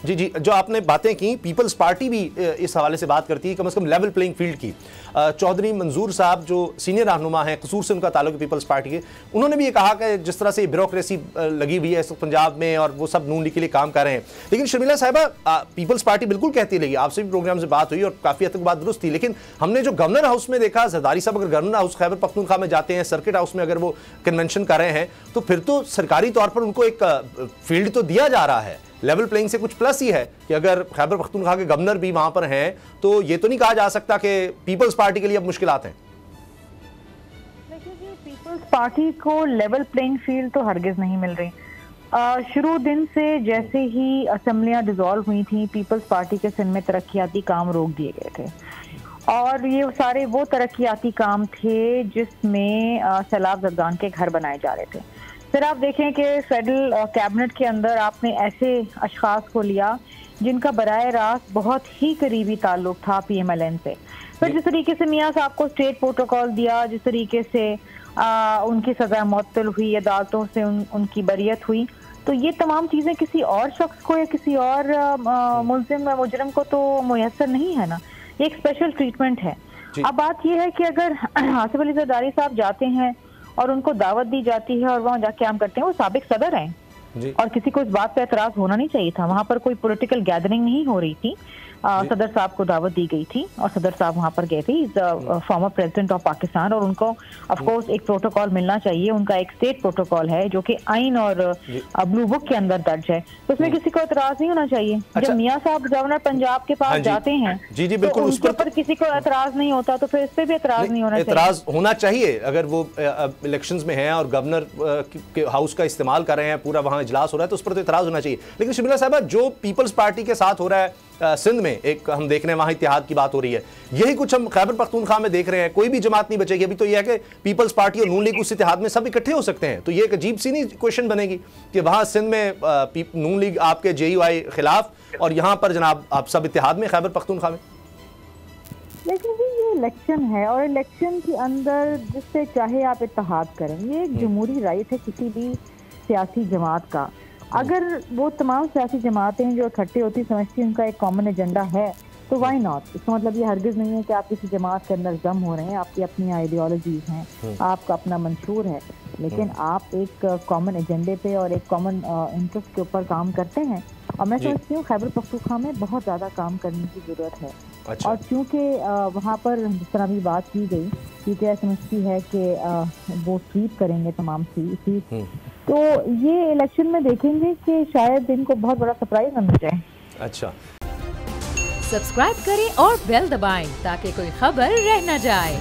जी जी, जो आपने बातें की, पीपल्स पार्टी भी इस हवाले से बात करती है कम से कम लेवल प्लेइंग फील्ड की। चौधरी मंजूर साहब जो सीनियर रहनुमा हैं, कसूर से उनका ताल्लुक पीपल्स पार्टी के, उन्होंने भी ये कहा कि जिस तरह से ब्यूरोक्रेसी लगी हुई है पंजाब में और वो सब नून लीग के लिए काम कर रहे हैं। लेकिन शर्मिला साहिबा, पीपल्स पार्टी बिल्कुल कहती रही, आपसे भी प्रोग्राम से बात हुई और काफ़ी हद तक बात दुरुस्त थी, लेकिन हमने जो गवर्नर हाउस में देखा, जरदारी साहब अगर गवर्नर हाउस खैबर पख्तूनख्वा में जाते हैं, सर्किट हाउस में अगर वो कन्वेंशन कर रहे हैं, तो फिर तो सरकारी तौर पर उनको एक फील्ड तो दिया जा रहा है। लेवल प्लेइंग से कुछ प्लस ही है कि अगर खैबर पख्तूनख्वा के गवर्नर भी वहां पर हैं, तो ये तो नहीं कहा जा सकता कि पीपल्स पार्टी के लिए अब मुश्किलात हैं। देखिए जी, पीपल्स पार्टी को लेवल प्लेइंग फील्ड तो हरगिज नहीं मिल रही। शुरू दिन से जैसे ही असेंबलियां डिसॉल्व हुई थी, पीपल्स पार्टी के सिंध में तरक्याती काम रोक दिए गए थे, और ये सारे वो तरक्याती काम थे जिसमें सैलाब ज़रदान के घर बनाए जा रहे थे। फिर आप देखें कि फेडरल कैबिनेट के अंदर आपने ऐसे अशखास को लिया जिनका बराह रास्त बहुत ही करीबी ताल्लुक था PMLN से। फिर जिस तरीके से मियां साहब को स्टेट प्रोटोकॉल दिया, जिस तरीके से उनकी सज़ा मुअत्तल हुई, अदालतों से उनकी बरियत हुई, तो ये तमाम चीज़ें किसी और शख्स को या किसी और मुजरिम को तो मुयसर नहीं है ना, ये एक स्पेशल ट्रीटमेंट है। अब बात यह है कि अगर आसिफ अली जरदारी साहब जाते हैं और उनको दावत दी जाती है और वहाँ जाके काम करते हैं, वो साबिक सदर हैं और किसी को इस बात पे एतराज होना नहीं चाहिए था। वहाँ पर कोई पॉलिटिकल गैदरिंग नहीं हो रही थी, सदर साहब को दावत दी गई थी और सदर साहब वहाँ पर गए थे, फॉर्मर प्रेसिडेंट ऑफ पाकिस्तान, और उनको ऑफ कोर्स एक प्रोटोकॉल मिलना चाहिए। उनका एक स्टेट प्रोटोकॉल है जो कि आइन और ब्लू बुक के अंदर दर्ज है, तो उसमें किसी को एतराज नहीं होना चाहिए। जब मियां साहब गवर्नर पंजाब के पास जाते हैं तो उनके ऊपर किसी को एतराज नहीं होता, तो फिर इस पे भी एतराज नहीं होना चाहिए। एतराज होना चाहिए अगर वो इलेक्शंस में है और गवर्नर के हाउस का इस्तेमाल कर रहे हैं, पूरा वहाँ इजलास हो रहा है, तो उस पर तो एतराज होना चाहिए। लेकिन शर्मिला साहबा, जो पीपल्स पार्टी के साथ हो रहा है सिंध में, एक हम देख रहे हैं वहां इत्तेहाद की बात हो रही है, यही कुछ हम खैबर पख्तूनख्वा में देख रहे हैं। कोई भी जमात नहीं बचेगी। अभी तो यह है कि पीपल्स पार्टी और नून लीग उस इत्तेहाद में सब इकट्ठे हो सकते हैं, तो ये एक अजीब सी नहीं क्वेश्चन बनेगी कि वहां सिंध में नून लीग आपके JUI खिलाफ और यहां पर जनाब आप सब इत्तेहाद में खैबर पख्तूनख्वा में। लेकिन ये इलेक्शन है और इलेक्शन के अंदर जिससे चाहे आप इत्तेहाद करें, ये एक जमहूरी राइट है किसी भी सियासी जमात का। अगर वो तमाम सियासी जमातें जो इकट्ठे होती समझती उनका एक कॉमन एजेंडा है, तो वाई नॉट। इसका मतलब ये हरगिज नहीं है कि आप किसी जमात के अंदर जम हो रहे हैं, आपकी अपनी आइडियोलॉजीज हैं, आपका अपना मंशूर है, लेकिन आप एक कॉमन एजेंडे पे और एक कॉमन इंटरेस्ट के ऊपर काम करते हैं। और मैं समझती हूँ खैबर पख्तूनख्वा में बहुत ज़्यादा काम करने की ज़रूरत है। और चूँकि वहाँ पर जिस तरह भी बात की गई, क्योंकि समझती है कि वो स्वीप करेंगे तमाम सीट, तो ये इलेक्शन में देखेंगे कि शायद इनको बहुत बड़ा सरप्राइज न मिल जाए। अच्छा, सब्सक्राइब करें और बेल दबाएं ताकि कोई खबर रह न जाए।